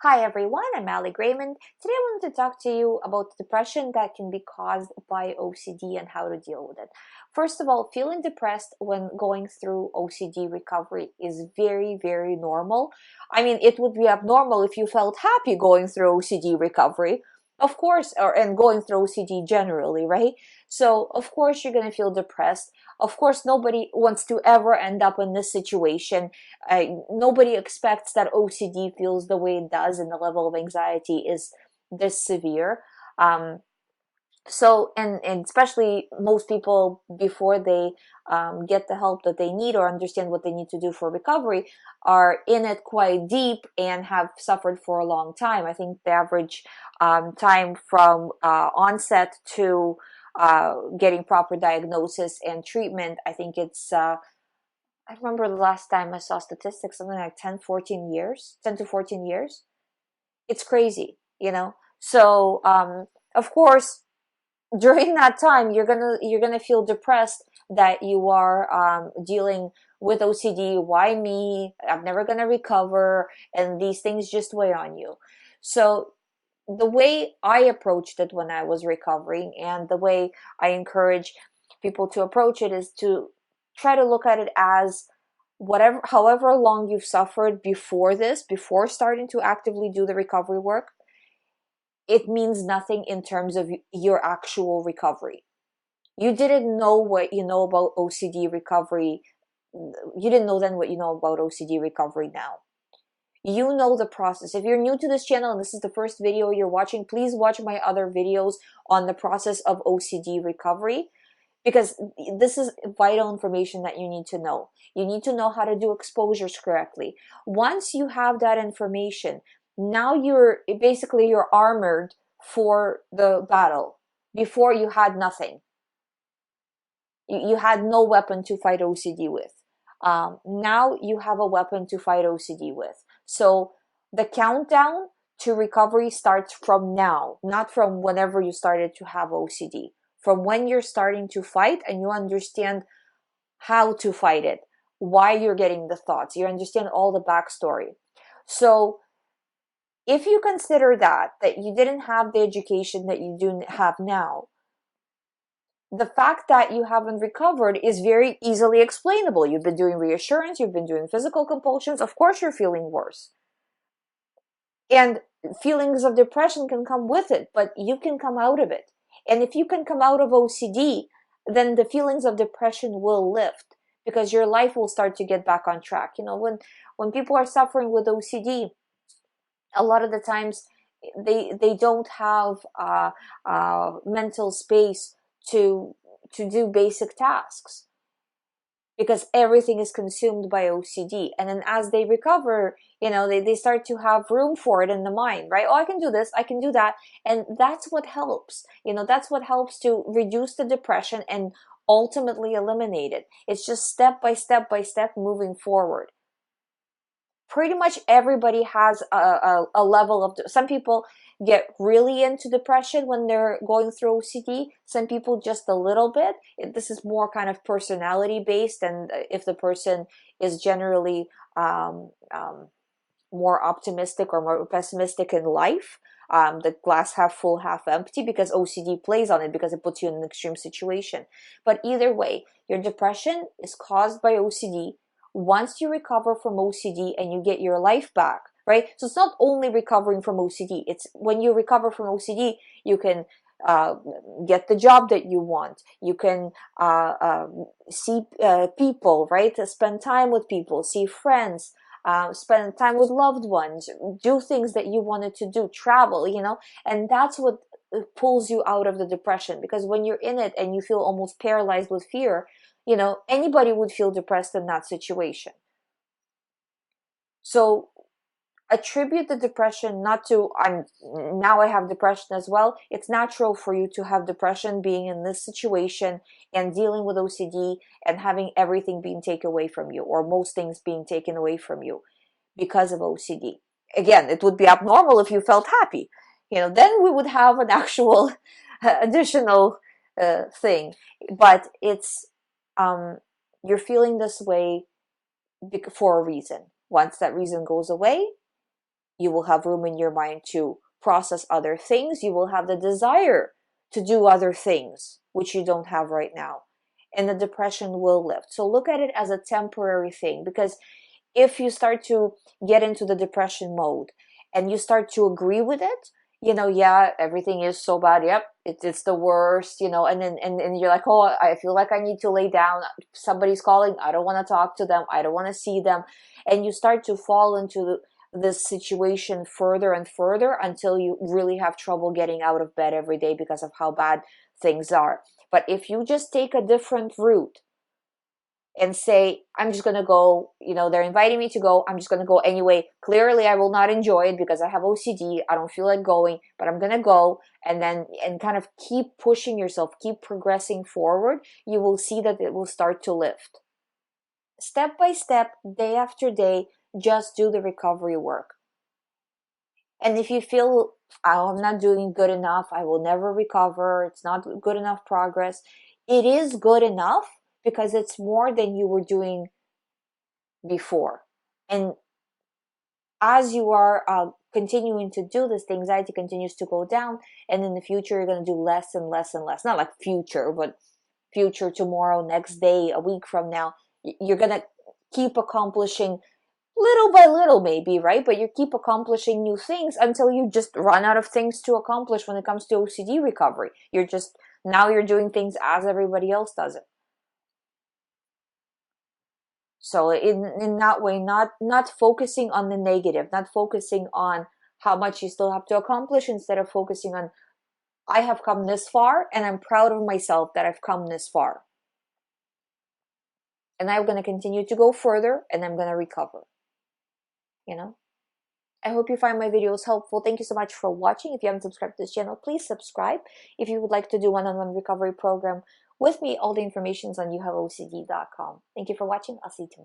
Hi everyone, I'm Ali GREYMOND. Today I wanted to talk to you about depression that can be caused by OCD and how to deal with it. First of all, feeling depressed when going through OCD recovery is very normal. I mean, it would be abnormal if you felt happy going through OCD recovery, of course, and going through OCD generally, right? So, of course, you're going to feel depressed. Of course, nobody wants to ever end up in this situation. Nobody expects that OCD feels the way it does and the level of anxiety is this severe. Um, and especially most people, before they get the help that they need or understand what they need to do for recovery, are in it quite deep and have suffered for a long time. I think the average time from onset to getting proper diagnosis and treatment, I think it's I remember the last time I saw statistics, something like 10 to 14 years, 10 to 14 years. It's crazy, you know? So, of course, during that time, you're gonna feel depressed that you are dealing with OCD. Why me? I'm never gonna recover, and these things just weigh on you. So the way I approached it when I was recovering, and the way I encourage people to approach it, is to try to look at it as however long you've suffered before this, before starting to actively do the recovery work, it means nothing in terms of your actual recovery. You didn't know what you know about OCD recovery. You didn't know then what you know about OCD recovery now. You know the process. If you're new to this channel and this is the first video you're watching, please watch my other videos on the process of OCD recovery, because this is vital information that you need to know. You need to know how to do exposures correctly. Once you have that information, now you're armored for the battle. Before, you had nothing. You had no weapon to fight OCD with. Now you have a weapon to fight OCD with. So the countdown to recovery starts from now, not from whenever you started to have OCD. From when you're starting to fight and you understand how to fight it, why you're getting the thoughts, you understand all the backstory. So if you consider that you didn't have the education that you do have now, the fact that you haven't recovered is very easily explainable. You've been doing reassurance, you've been doing physical compulsions, of course you're feeling worse. And feelings of depression can come with it, but you can come out of it. And if you can come out of OCD, then the feelings of depression will lift, because your life will start to get back on track. You know, when people are suffering with OCD, a lot of the times they don't have mental space to do basic tasks, because everything is consumed by OCD. And then as they recover, you know, they start to have room for it in the mind, right? Oh, I can do this, I can do that. And that's what helps. You know, that's what helps to reduce the depression and ultimately eliminate it. It's just step by step moving forward. Pretty much everybody has a level of, some people get really into depression when they're going through OCD, some people just a little bit. This is more kind of personality based, and if the person is generally more optimistic or more pessimistic in life, the glass half full, half empty, because OCD plays on it, because it puts you in an extreme situation. But either way, your depression is caused by OCD. Once you recover from OCD and you get your life back, right? So it's not only recovering from OCD. It's when you recover from OCD, you can uh, get the job that you want. You can see people, right? Spend time with people, see friends, spend time with loved ones, do things that you wanted to do, travel, you know, and that's what pulls you out of the depression. Because when you're in it and you feel almost paralyzed with fear, you know, anybody would feel depressed in that situation. So attribute the depression not to, now I have depression as well. It's natural for you to have depression being in this situation and dealing with OCD and having everything being taken away from you, or most things being taken away from you because of OCD. Again, it would be abnormal if you felt happy. You know, then we would have an actual additional thing. But it's you're feeling this way for a reason. Once that reason goes away, You will have room in your mind to process other things. You will have the desire to do other things, which you don't have right now. And the depression will lift. So look at it as a temporary thing, because if you start to get into the depression mode and you start to agree with it, yeah, everything is so bad. Yep, it's the worst, and then and you're like, oh, I feel like I need to lay down. Somebody's calling. I don't want to talk to them. I don't want to see them. And you start to fall into this situation further and further until you really have trouble getting out of bed every day because of how bad things are. But if you just take a different route and say, I'm just going to go, they're inviting me to go, I'm just going to go anyway. Clearly, I will not enjoy it because I have OCD. I don't feel like going, but I'm going to go. And kind of keep pushing yourself, keep progressing forward. You will see that it will start to lift. Step by step, day after day, just do the recovery work. And if you feel, oh, I'm not doing good enough, I will never recover, it's not good enough progress, it is good enough because it's more than you were doing before. And as you are continuing to do this, the anxiety continues to go down, and in the future you're going to do less and less and less. Not like future, but future, tomorrow, next day, a week from now. You're going to keep accomplishing little by little, maybe, right? But you keep accomplishing new things until you just run out of things to accomplish when it comes to OCD recovery. Now you're doing things as everybody else does it. So in that way, not focusing on the negative, not focusing on how much you still have to accomplish, instead of focusing on, I have come this far and I'm proud of myself that I've come this far. And I'm going to continue to go further, and I'm going to recover. I hope you find my videos helpful. Thank you so much for watching. If you haven't subscribed to this channel, please subscribe. If you would like to do one-on-one recovery program with me, all the information is on youhaveocd.com. Thank you for watching. I'll see you tomorrow.